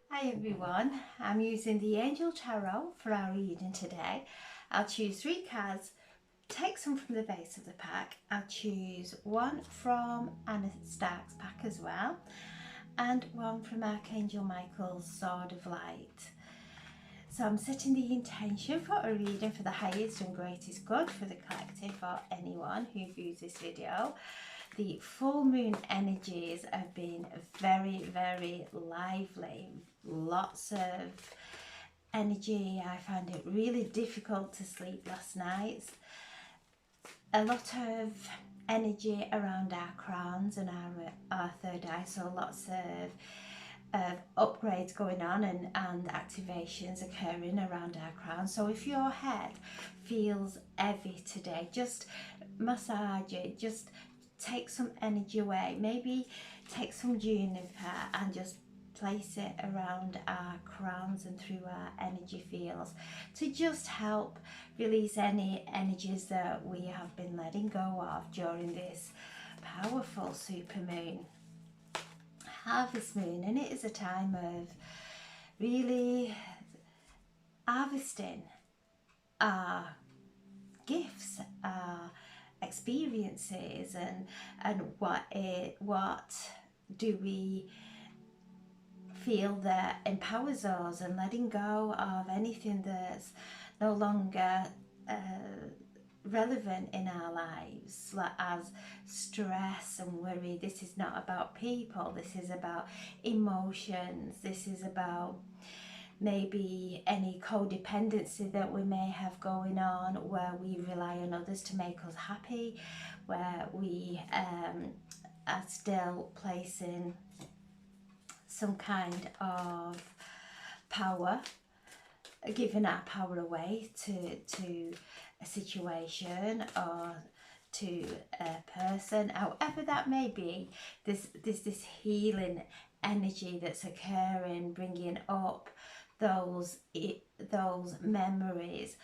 Hi everyone, I'm using the Angel Tarot for our reading today. I'll choose 3 cards, take some from the base of the pack. I'll choose one from Anna Stark's pack as well, and one from Archangel Michael's Sword of Light. So I'm setting the intention for a reading for the highest and greatest good for the collective or anyone who views this video. The full moon energies have been very lively. Lots of energy. I found it really difficult to sleep last night. A lot of energy around our crowns and our third eye, so lots of upgrades going on and activations occurring around our crown. So if your head feels heavy today, just massage it, just take some energy away. Maybe take some juniper and just place it around our crowns and through our energy fields to just help release any energies that we have been letting go of during this powerful supermoon, harvest moon. And it is a time of really harvesting our gifts, our experiences, and what do we feel that empowers us, and letting go of anything that's no longer relevant in our lives, like as stress and worry. This is not about people, this is about emotions, this is about maybe any codependency that we may have going on, where we rely on others to make us happy, where we are still placing some kind of power, giving our power away to a situation or to a person, however that may be. There's this healing energy that's occurring, bringing up those memories.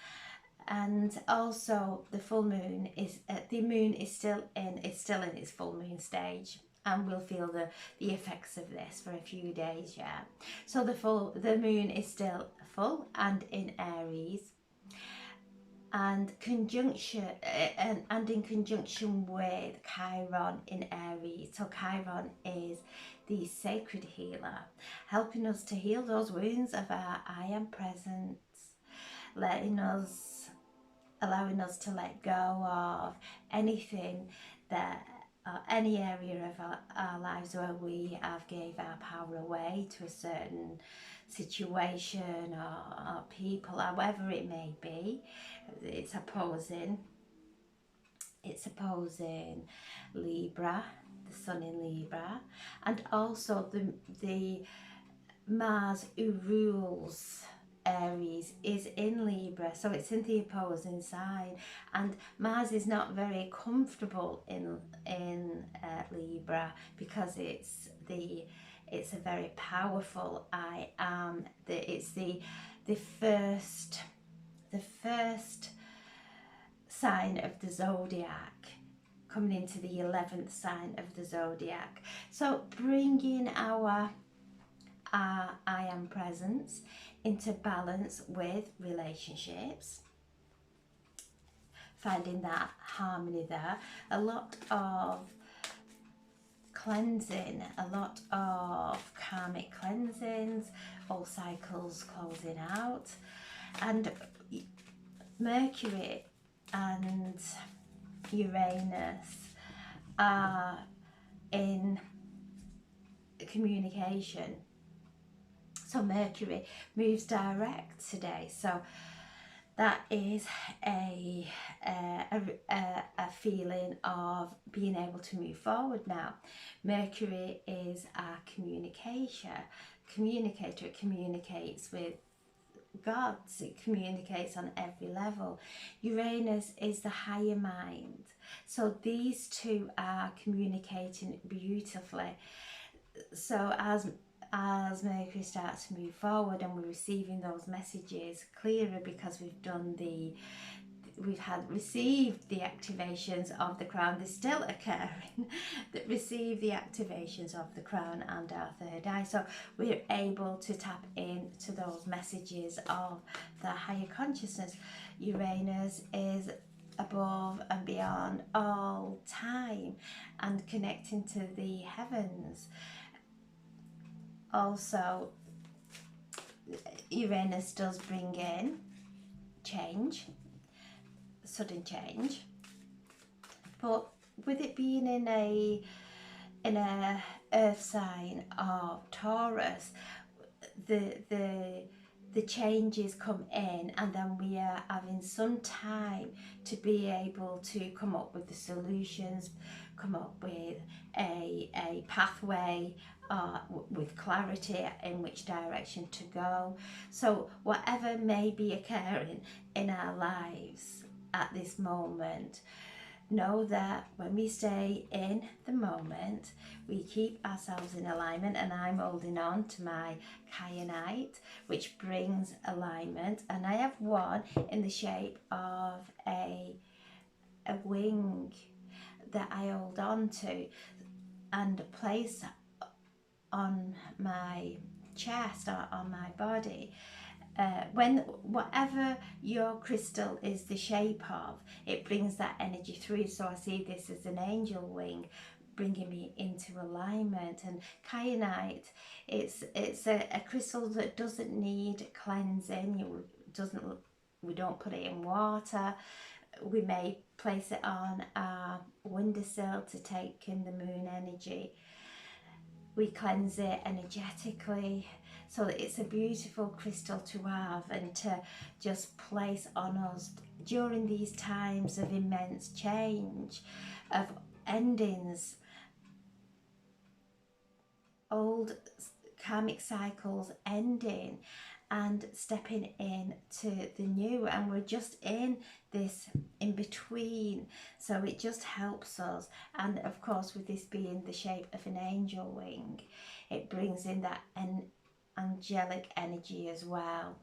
And also the full moon is the moon is still in its full moon stage, and we'll feel the effects of this for a few days yet. So the moon is still full and in Aries, and conjunction and in conjunction with Chiron in Aries. So Chiron is the sacred healer, helping us to heal those wounds of our I am presence, allowing us to let go of anything that any area of our lives where we have gave our power away to a certain situation or people, however it may be. It's opposing Libra, the sun in Libra, and also the Mars, who rules Aries, is in Libra, so it's in the opposing sign, and Mars is not very comfortable in Libra, because it's a very powerful I am. It's the first sign of the zodiac, coming into the 11th sign of the zodiac. So bringing our I am presence into balance with relationships, finding that harmony there. A lot of cleansing, a lot of karmic cleansings, all cycles closing out. And Mercury and Uranus are in communication. So Mercury moves direct today, so that is a feeling of being able to move forward now. Mercury is our communicator. It communicates with gods, it communicates on every level. Uranus is the higher mind. So these two are communicating beautifully. So as Mercury starts to move forward and we're receiving those messages clearer, because we've done we've had received the activations of the crown. They're still occurring that receive the activations of the crown and our third eye. So we're able to tap into those messages of the higher consciousness. Uranus is above and beyond all time and connecting to the heavens. Also, Uranus does bring in change, sudden change, but with it being in a earth sign of Taurus, the changes come in, and then we are having some time to be able to come up with the solutions, come up with a pathway, with clarity in which direction to go. So whatever may be occurring in our lives at this moment, know that when we stay in the moment, we keep ourselves in alignment. And I'm holding on to my kyanite, which brings alignment, and I have one in the shape of a wing that I hold on to and place on my chest or on my body. When whatever your crystal is the shape of, it brings that energy through. So I see this as an angel wing bringing me into alignment. And kyanite, it's a crystal that doesn't need cleansing. We don't put it in water. We may place it on our windowsill to take in the moon energy. We cleanse it energetically, so that it's a beautiful crystal to have and to just place on us during these times of immense change, of endings, old karmic cycles ending and stepping into the new. And we're just in this in between, so it just helps us. And of course, with this being the shape of an angel wing, it brings in that angelic energy as well,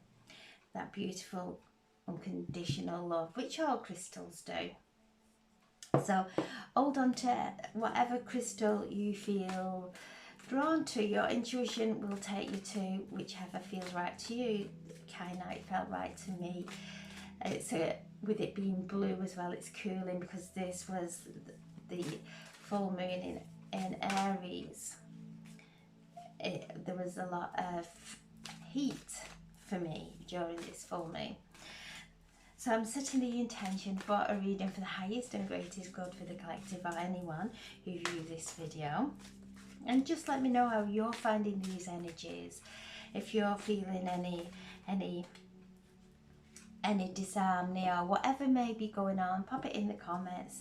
that beautiful unconditional love, which all crystals do. So hold on to whatever crystal you feel drawn to. Your intuition will take you to whichever feels right to you. Kyanite felt right to me. It's with it being blue as well, it's cooling, because this was the full moon in Aries. There was a lot of heat for me during this full moon. So I'm setting the intention for a reading for the highest and greatest good for the collective, or anyone who views this video. And just let me know how you're finding these energies. If you're feeling any disharmony or whatever may be going on, pop it in the comments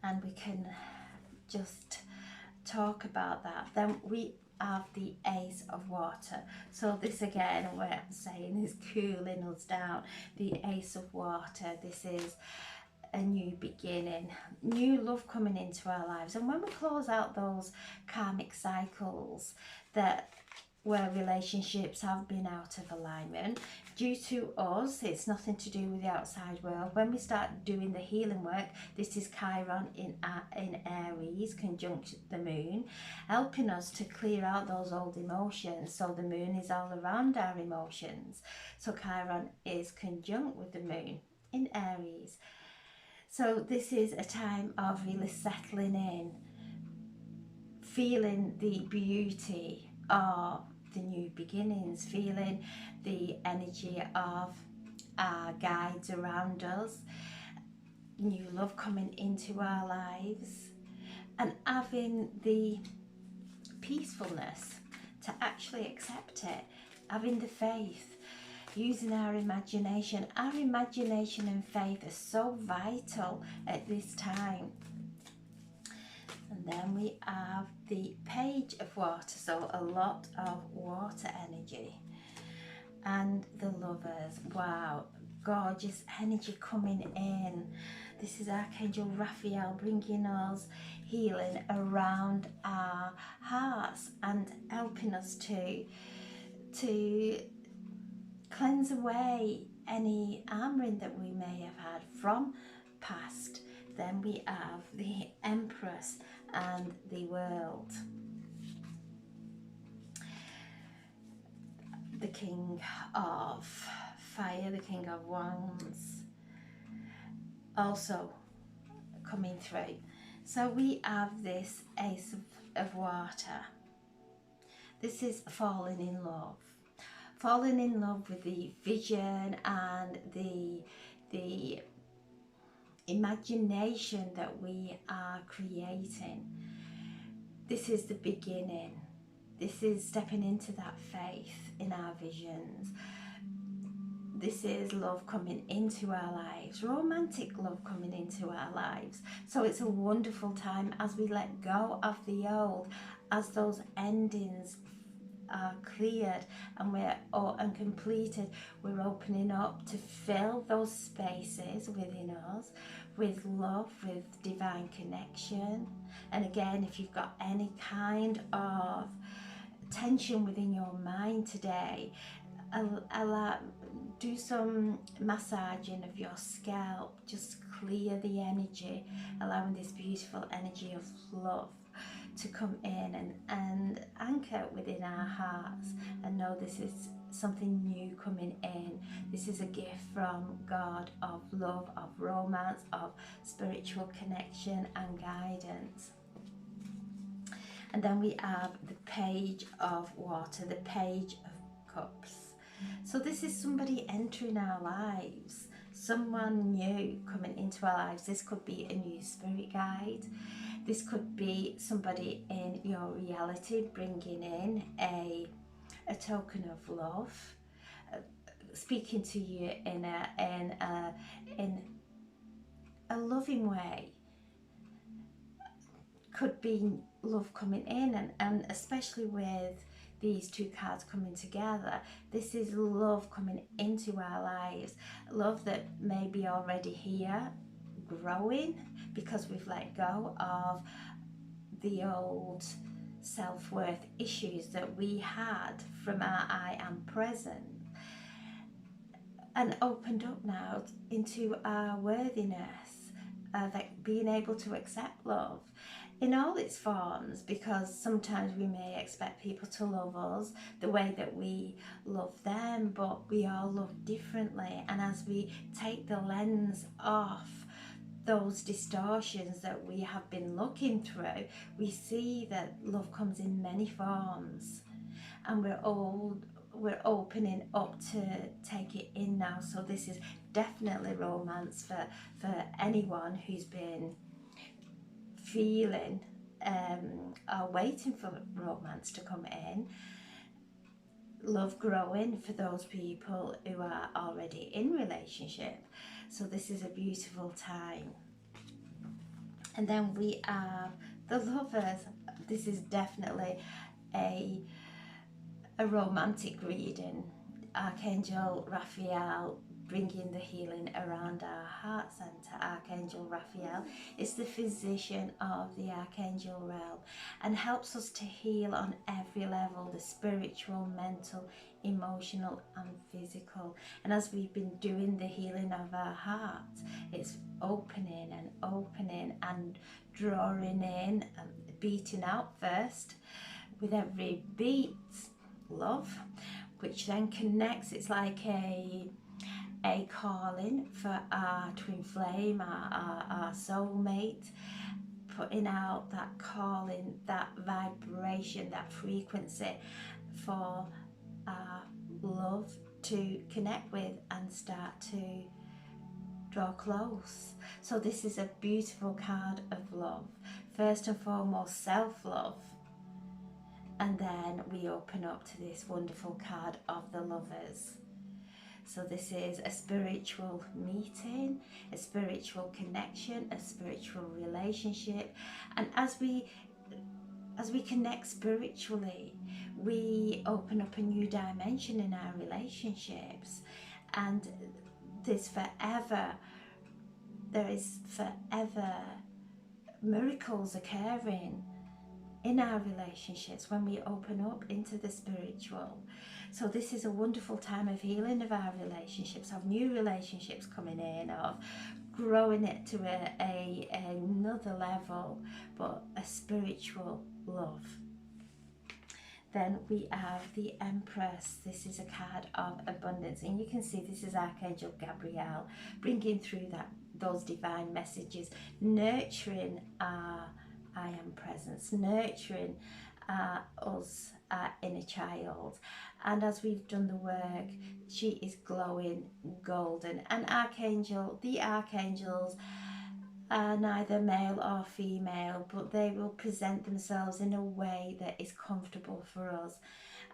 and we can just talk about that. Then we have the Ace of Water. So this again, what I'm saying is cooling us down. The Ace of Water, this is a new beginning, new love coming into our lives. And when we close out those karmic cycles that where relationships have been out of alignment due to us, it's nothing to do with the outside world. When we start doing the healing work, this is Chiron in Aries conjunct the moon, helping us to clear out those old emotions. So the moon is all around our emotions, so Chiron is conjunct with the moon in Aries. So this is a time of really settling in, feeling the beauty of the new beginnings, feeling the energy of our guides around us, new love coming into our lives, and having the peacefulness to actually accept it, having the faith, using our imagination. Our imagination and faith are so vital at this time. And then we have the Page of Water, so a lot of water energy. And the Lovers, wow, gorgeous energy coming in. This is Archangel Raphael bringing us healing around our hearts and helping us to cleanse away any armoring that we may have had from past. Then we have the Empress and the World. The King of Fire, the King of Wands, also coming through. So we have this Ace of Water. This is falling in love. Falling in love with the vision and the imagination that we are creating. This is the beginning. This is stepping into that faith in our visions. This is love coming into our lives, romantic love coming into our lives. So it's a wonderful time as we let go of the old, as those endings are cleared and completed. We're opening up to fill those spaces within us with love, with divine connection. And again, if you've got any kind of tension within your mind today, do some massaging of your scalp. Just clear the energy, allowing this beautiful energy of love to come in and anchor within our hearts, and know this is something new coming in. This is a gift from God of love, of romance, of spiritual connection and guidance. And then we have the Page of Water, the Page of Cups. So this is somebody entering our lives, someone new coming into our lives. This could be a new spirit guide. This could be somebody in your reality bringing in a token of love, speaking to you in a loving way. Could be love coming in, and especially with these two cards coming together, this is love coming into our lives. Love that may be already here, growing, because we've let go of the old self-worth issues that we had from our I am present, and opened up now into our worthiness, that being able to accept love in all its forms, because sometimes we may expect people to love us the way that we love them, but we all love differently. And as we take the lens off those distortions that we have been looking through, we see that love comes in many forms, and we're opening up to take it in now. So this is definitely romance for anyone who's been feeling or waiting for romance to come in. Love growing for those people who are already in relationship. So this is a beautiful time. And then we have the Lovers. This is definitely a romantic reading. Archangel Raphael bringing the healing around our heart center. Archangel Raphael is the physician of the Archangel realm and helps us to heal on every level, the spiritual, mental, emotional and physical. And as we've been doing the healing of our hearts, it's opening and drawing in and beating out first. With every beat, love, which then connects. It's like a calling for our twin flame, our soulmate, putting out that calling, that vibration, that frequency for our love to connect with and start to draw close. So this is a beautiful card of love. First and foremost, self-love. And then we open up to this wonderful card of the Lovers. So this is a spiritual meeting, a spiritual connection, a spiritual relationship. And as we connect spiritually, we open up a new dimension in our relationships. And there is forever miracles occurring in our relationships when we open up into the spiritual. So this is a wonderful time of healing of our relationships, of new relationships coming in, of growing it to another level, but a spiritual love. Then we have the Empress. This is a card of abundance, and you can see this is Archangel Gabriel bringing through those divine messages, nurturing our I am presence, nurturing us, our inner child. And as we've done the work, she is glowing golden. And the archangels are neither male or female, but they will present themselves in a way that is comfortable for us.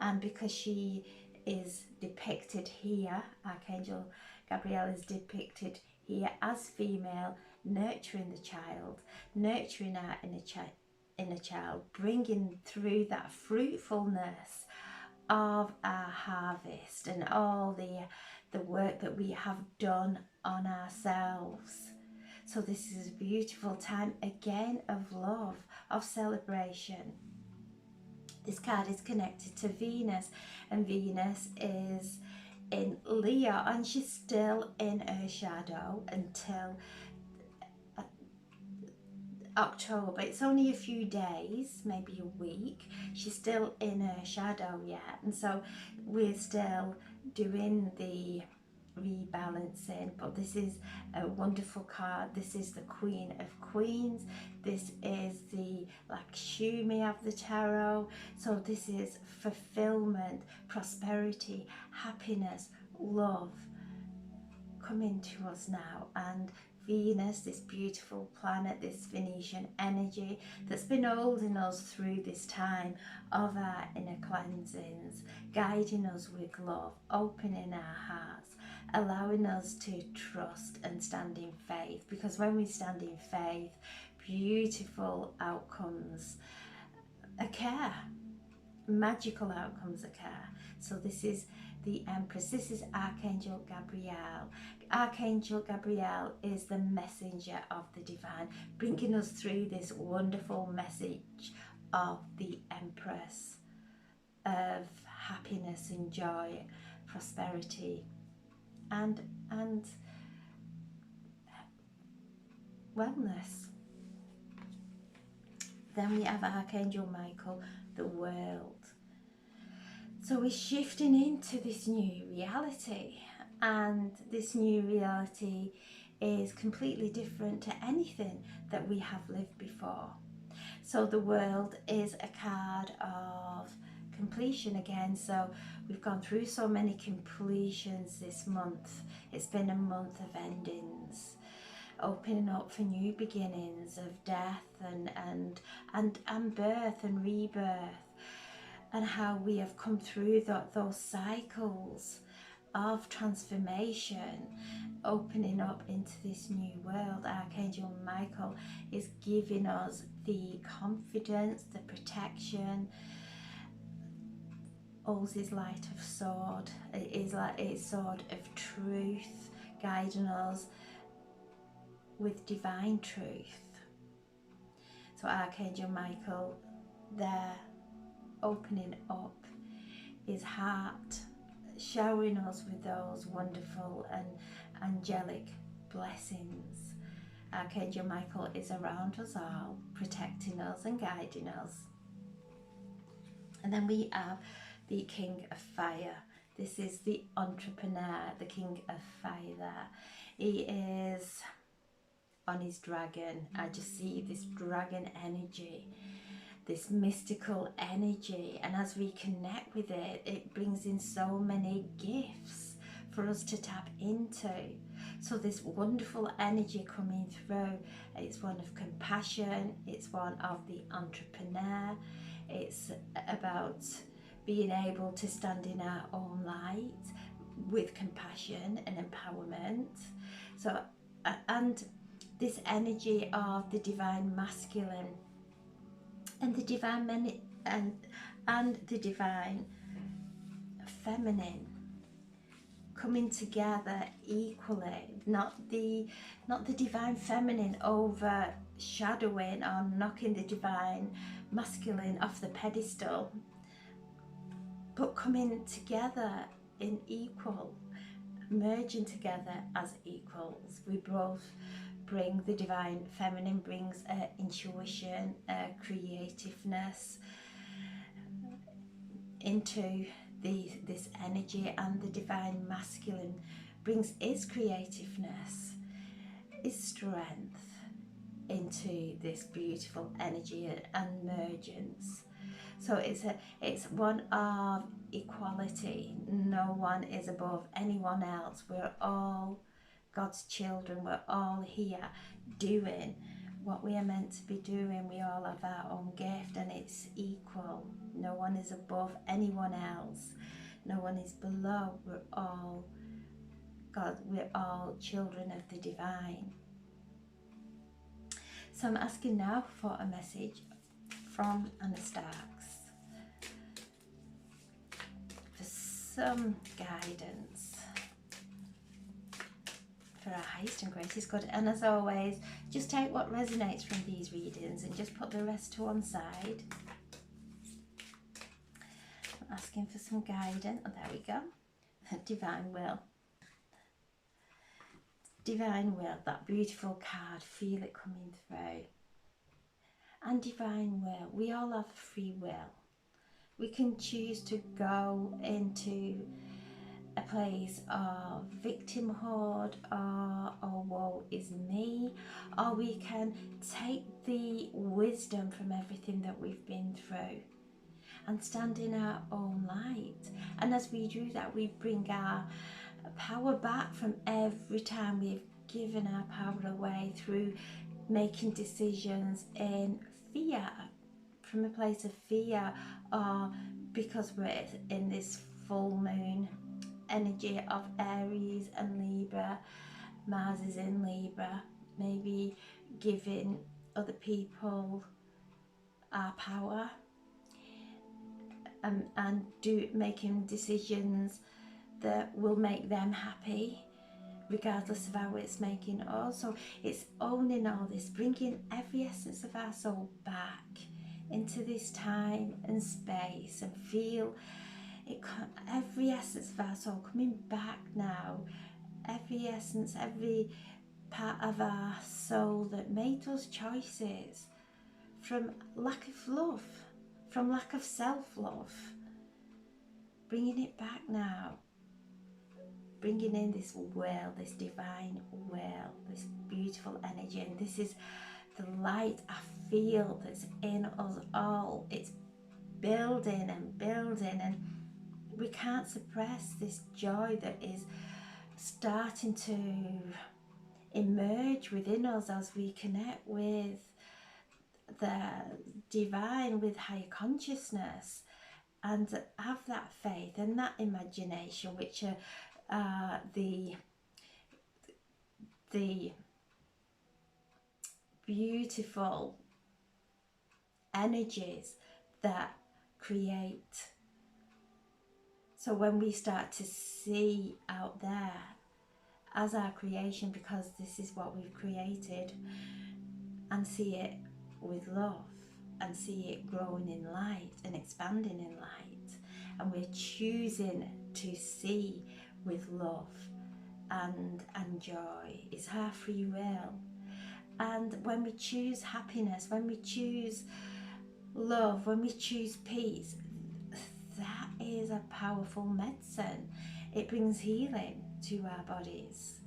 And because she is depicted here, Archangel Gabriel is depicted here as female, nurturing the child, nurturing our inner child, bringing through that fruitfulness of our harvest and all the work that we have done on ourselves. So this is a beautiful time again of love, of celebration. This card is connected to Venus, and Venus is in Leo, and she's still in her shadow until October. It's only a few days, maybe a week. She's still in her shadow yet, and so we're still doing the rebalancing. But this is a wonderful card. This is the Queen of Queens. This is the Lakshmi of the tarot. So this is fulfillment, prosperity, happiness, love coming to us now. And Venus, this beautiful planet, this Venetian energy that's been holding us through this time of our inner cleansings, guiding us with love, opening our hearts, allowing us to trust and stand in faith. Because when we stand in faith, beautiful outcomes occur, magical outcomes occur. So this is the Empress. This is Archangel Gabriel. Archangel Gabriel is the messenger of the divine, bringing us through this wonderful message of the Empress, of happiness and joy, prosperity, and wellness. Then we have Archangel Michael, the world. So we're shifting into this new reality, and this new reality is completely different to anything that we have lived before. So the world is a card of completion again. So we've gone through so many completions this month. It's been a month of endings, opening up for new beginnings, of death and birth and rebirth, and how we have come through those cycles of transformation, opening up into this new world. Archangel Michael is giving us the confidence, the protection, holds his light of sword. It is like a sword of truth, guiding us with divine truth. So Archangel Michael there, opening up his heart, showering us with those wonderful and angelic blessings. Archangel Michael is around us all, protecting us and guiding us. And then we have the King of Fire. This is the entrepreneur, the King of Fire there. He is on his dragon. I just see this dragon energy, this mystical energy, and as we connect with it, it brings in so many gifts for us to tap into. So this wonderful energy coming through, it's one of compassion, it's one of the entrepreneur, it's about being able to stand in our own light with compassion and empowerment. So and this energy of the divine masculine and the divine and the divine feminine coming together equally, not the divine feminine shadowing or knocking the divine masculine off the pedestal, but coming together in equal, merging together as equals. We both bring the divine feminine, brings intuition, creativeness into this energy, and the divine masculine brings its creativeness, its strength into this beautiful energy and emergence. So it's one of equality. No one is above anyone else. We're all God's children. We're all here doing what we are meant to be doing. We all have our own gift, and it's equal. No one is above anyone else. No one is below. We're all God. We're all children of the divine. So I'm asking now for a message from Anna Starks for some guidance for our highest and greatest good. And as always, just take what resonates from these readings and just put the rest to one side. I'm asking for some guidance. Oh, there we go. Divine will. Divine will, that beautiful card, feel it coming through. And divine will, we all have free will. We can choose to go into a place of victimhood or oh woe is me, or we can take the wisdom from everything that we've been through and stand in our own light. And as we do that, we bring our power back from every time we've given our power away through making decisions in fear, from a place of fear, or because we're in this full moon energy of Aries and Libra. Mars is in Libra, maybe giving other people our power, and making decisions that will make them happy regardless of how it's making us. So it's owning all this, bringing every essence of our soul back into this time and space, and feel it, every essence of our soul coming back now, every essence, every part of our soul that made those choices from lack of love, from lack of self-love, bringing it back now, bringing in this will, this divine will, this beautiful energy. And this is the light I feel that's in us all. It's building and building, and we can't suppress this joy that is starting to emerge within us as we connect with the divine, with higher consciousness, and have that faith and that imagination, which are the beautiful energies that create. So when we start to see out there as our creation, because this is what we've created, and see it with love, and see it growing in light and expanding in light, and we're choosing to see with love and joy, is our free will. And when we choose happiness, when we choose love, when we choose peace, that is a powerful medicine. It brings healing to our bodies.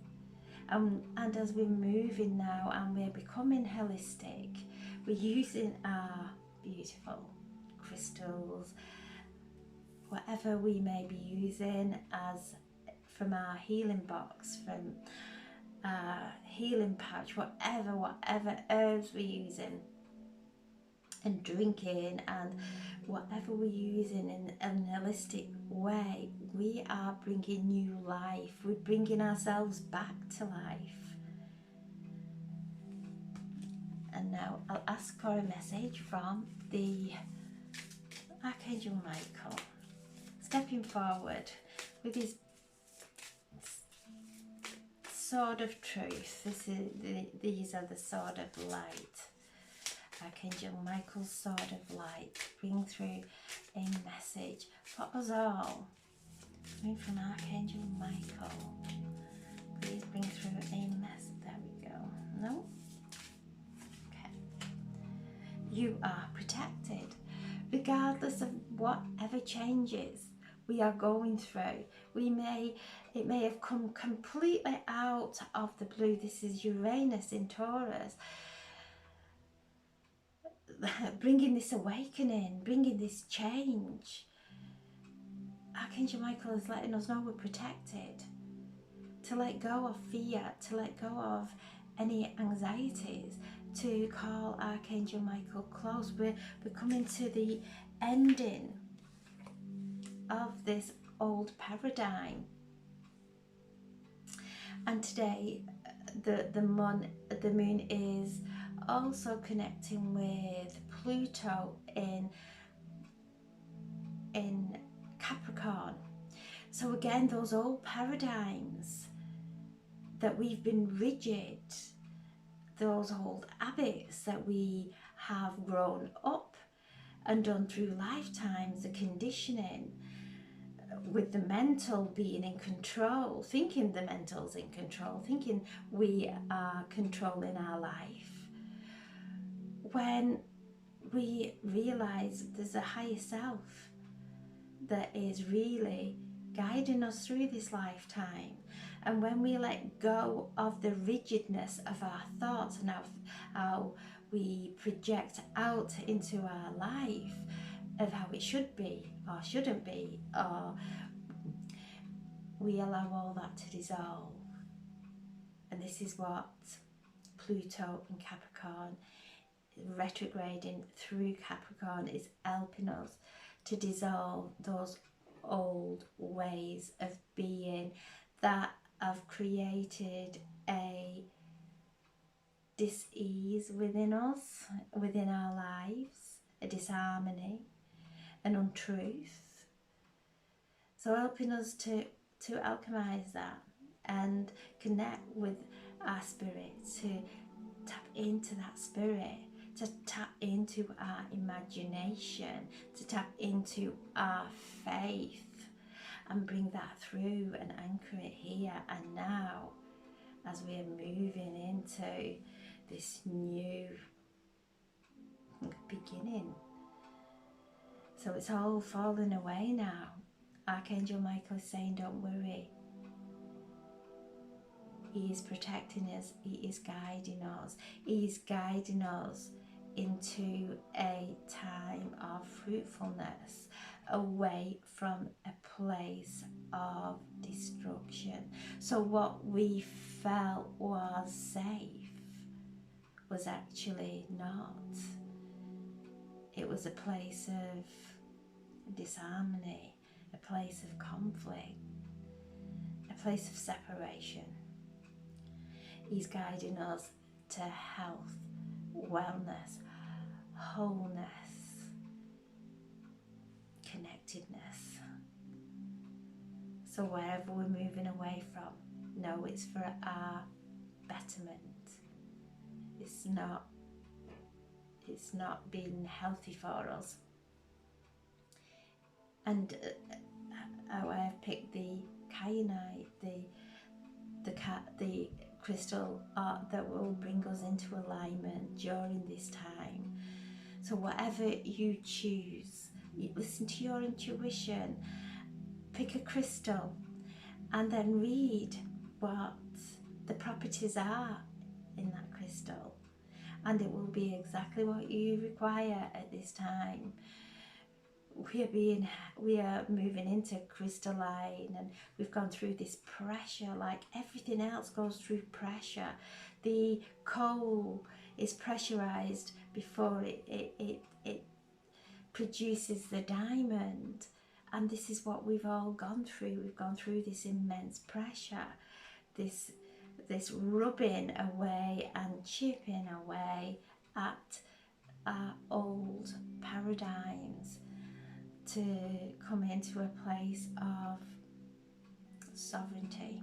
And as we're moving now and we're becoming holistic, we're using our beautiful crystals, whatever we may be using, as from our healing box, from our healing pouch, whatever herbs we're using and drinking, and whatever we're using in an holistic way, we are bringing new life. We're bringing ourselves back to life. And now I'll ask for a message from the Archangel Michael, stepping forward with his sword of truth. These are the sword of light. Archangel Michael's sword of light. Bring through a message for us all. Coming from Archangel Michael. Please bring through a message. There we go. No? Okay. You are protected. Regardless of whatever changes we are going through. It may have come completely out of the blue. This is Uranus in Taurus. Bringing this awakening, bringing this change. Archangel Michael is letting us know we're protected. To let go of fear, to let go of any anxieties, to call Archangel Michael close. We're coming to the ending of this old paradigm. And today the moon is also connecting with Pluto in Capricorn. So again, those old paradigms that we've been rigid, those old habits that we have grown up and done through lifetimes, the conditioning, with the mental being in control, thinking the mental's in control, thinking we are controlling our life. When we realise there's a higher self that is really guiding us through this lifetime, and when we let go of the rigidness of our thoughts and how we project out into our life of how it should be or shouldn't be, or we allow all that to dissolve. And this is what Pluto in Capricorn, retrograding through Capricorn, is helping us to dissolve those old ways of being that have created a dis-ease within us, within our lives, a disharmony, an untruth. So helping us to alchemize that and connect with our spirit, to tap into that spirit, to tap into our imagination, to tap into our faith, and bring that through and anchor it here and now as we are moving into this new beginning. So it's all falling away now. Archangel Michael is saying, don't worry. He is protecting us. He is guiding us. He is guiding us into a time of fruitfulness, away from a place of destruction. So what we felt was safe was actually not. It was a place of disharmony, a place of conflict, a place of separation. He's guiding us to health, wellness, wholeness, connectedness. So wherever we're moving away from, know it's for our betterment. It's not being healthy for us. And how I have picked the kyanite, the crystal that will bring us into alignment during this time. So whatever you choose, you listen to your intuition, pick a crystal, and then read what the properties are in that crystal, and it will be exactly what you require at this time. We are moving into crystalline, and we've gone through this pressure like everything else goes through pressure. The coal is pressurized before it produces the diamond, and this is what we've all gone through. We've gone through this immense pressure, this rubbing away and chipping away at our old paradigms to come into a place of sovereignty,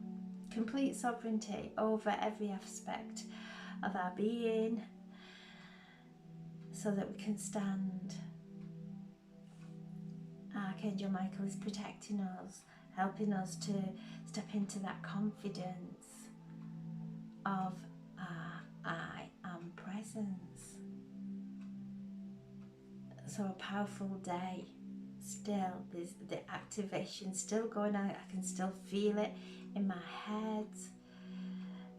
complete sovereignty over every aspect of our being, so that we can stand. Archangel Michael is protecting us, helping us to step into that confidence of I am presence. So a powerful day. Still, there's the activation still going on. I can still feel it in my head.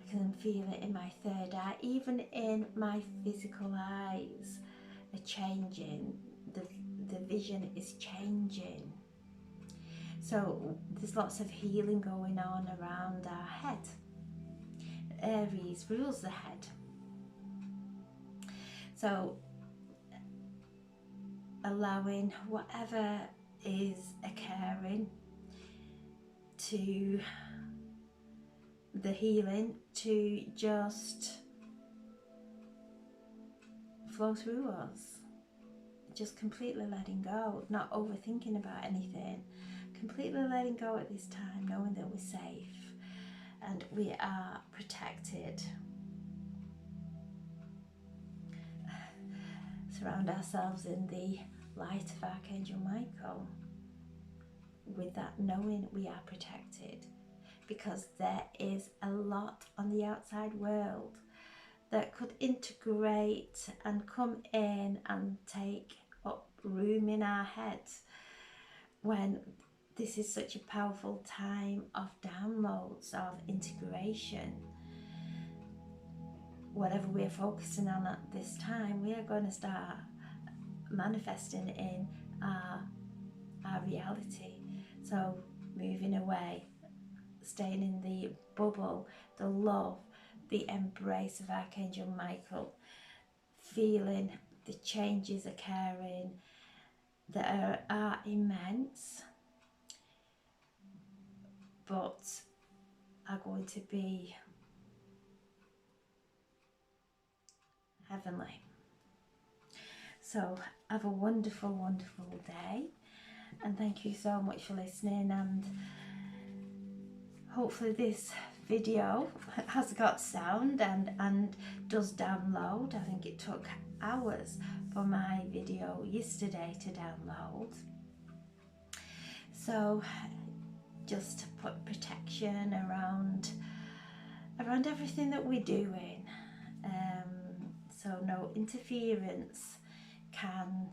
I can feel it in my third eye, even in my physical eyes are changing. The vision is changing. So there's lots of healing going on around our head. Aries rules the head. So allowing whatever is occurring to the healing to just flow through us. Just completely letting go, not overthinking about anything. Completely letting go at this time, knowing that we're safe and we are protected. Surround ourselves in the light of Archangel Michael with that knowing we are protected, because there is a lot on the outside world that could integrate and come in and take up room in our heads, when this is such a powerful time of downloads, of integration. Whatever we're focusing on at this time, we are going to start manifesting in our reality. So moving away, staying in the bubble, the love, the embrace of Archangel Michael, feeling the changes occurring that are immense, but are going to be heavenly. So have a wonderful, wonderful day, and thank you so much for listening, and hopefully this video has got sound and does download. I think it took hours for my video yesterday to download. So just put protection around everything that we're doing, so no interference can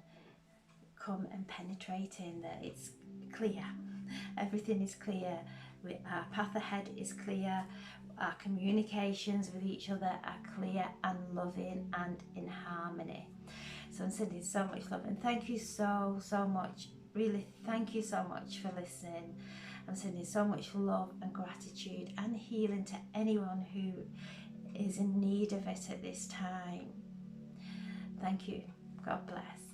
come and penetrate in, that it's clear, everything is clear, our path ahead is clear, our communications with each other are clear and loving and in harmony. So I'm sending so much love, and thank you so much, really thank you so much for listening. I'm sending so much love and gratitude and healing to anyone who is in need of it at this time. Thank you. God bless.